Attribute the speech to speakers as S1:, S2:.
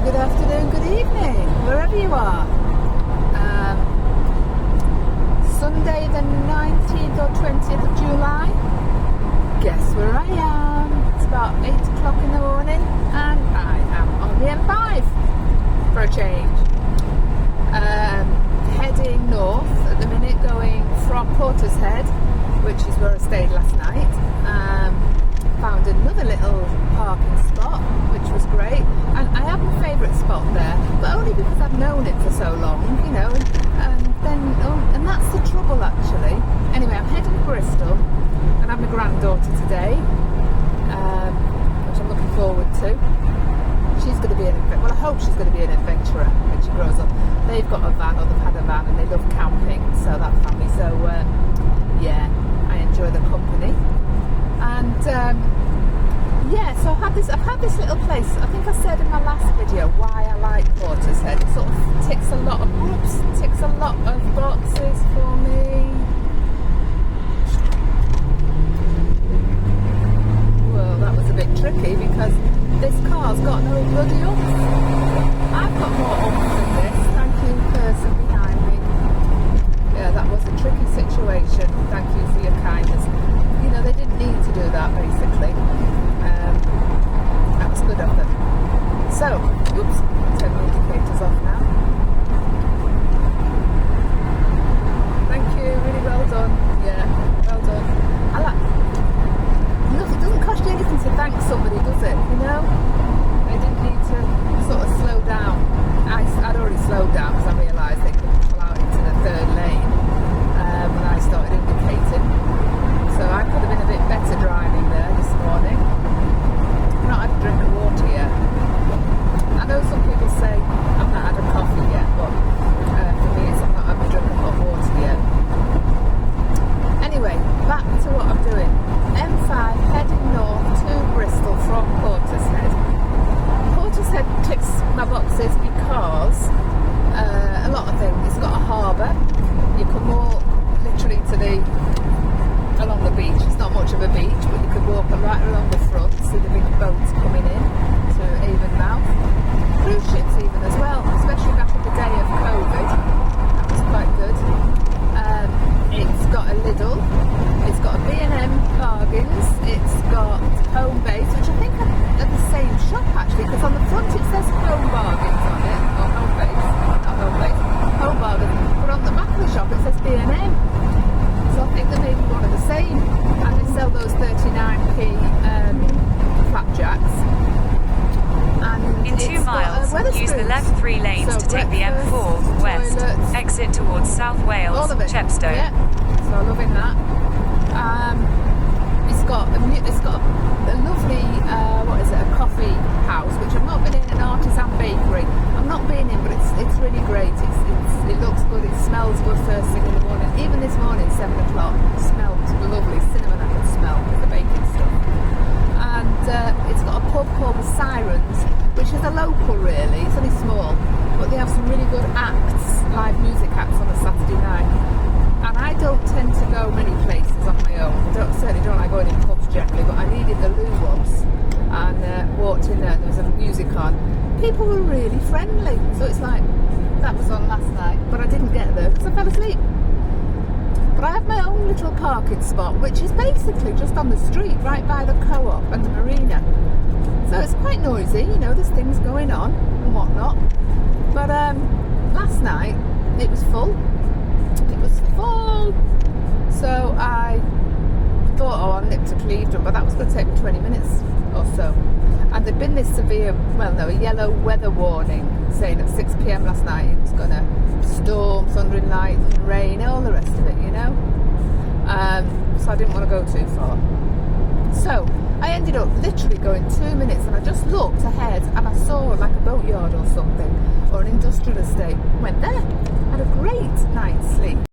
S1: good afternoon, good evening, wherever you are. Sunday the 19th or 20th of July. Guess where I am? It's about 8 o'clock in the morning and I am on the M5 for a change. Heading north at the minute, going from Portishead, which is where I stayed last night. Found another little parking spot, which was great, and I have my favourite spot there, but only because I've known it for so long, you know, and that's the trouble actually. Anyway, I'm heading to Bristol and I have my granddaughter today, which I'm looking forward to. She's going to be I hope she's going to be an adventurer when she grows up. They've got a van, or they've had a van, and they love camping, so that family, so yeah, I enjoy the company. And so I've had this little place. I think I said in my last video why I like Portishead. It sort of ticks a lot of boxes for me. Well, that was a bit tricky because this car's got no bloody oomph. I've got more oomph than this. Thank you, person behind me. Yeah, that was a tricky situation. Thank you for your kindness. You know, they didn't need to do that, basically. That was good of them. So, oops, turn the indicators off now. Thank you, really well done. Yeah, well done. Look, it doesn't cost you anything to thank somebody, does it? You know? They didn't need to sort of slow down. I'd already slowed down because I realised they could pull out into the third lane when I started indicating. So I could have been a bit better driving there this morning. I've not had a drink of water yet. I know some people say I've not had a coffee yet, but for me it's I've not had a drink of hot water yet. Anyway, back to what I'm doing. M5 heading north to Bristol from Portishead. Portishead ticks my boxes because a lot of things. It's got a harbour. You can walk literally along the beach. It's not much of a beach, but you could walk right along the front, see the big boats coming in to Avonmouth. Cruise ships even as well, especially back in the day of COVID. That was quite good. It's got a Lidl, it's got a B&M bargains, it's got home base, which I think are the same shop actually, because on the front it says home bargains on it, or home base, not home base, home bargains, but on the back of the shop it says B&M. So I think they're maybe one of the same, and they sell those 39p flapjacks. And
S2: in 2 miles, use the left 3 lanes to take the M4 west,
S1: toilets,
S2: exit towards South Wales, Chepstow.
S1: Yeah, so I'm loving that. It's got a lovely, a coffee house, which I've not been in, an artisan bakery. I've not been in, but it's really great. It looks good, it smells good first thing in the morning. Even this morning, 7 o'clock, it smelled lovely. Cinnamon I could smell with the baking stuff. And it's got a pub called the Sirens, which is a local really. It's only small, but they have some really good acts, live music acts on a Saturday night. And I don't tend to go many places on my own. Certainly don't like going in pubs generally, but I needed the loo once and walked in there and there was a music on. People were really friendly, so it's like, that was on last night, but I didn't get there because I fell asleep. But I have my own little parking spot, which is basically just on the street, right by the co-op and the marina. So it's quite noisy, you know, there's things going on and whatnot. But last night, it was full. It was full. So I thought, I'll nip to Clevedon, but that was going to take me 20 minutes or so. And there'd been this severe, a yellow weather warning saying at 6 p.m. last night it was going to storm, thundering lightning, rain, all the rest of it, you know. So I didn't want to go too far. So I ended up literally going 2 minutes, and I just looked ahead and I saw like a boatyard or something, or an industrial estate. Went there, had a great night's sleep.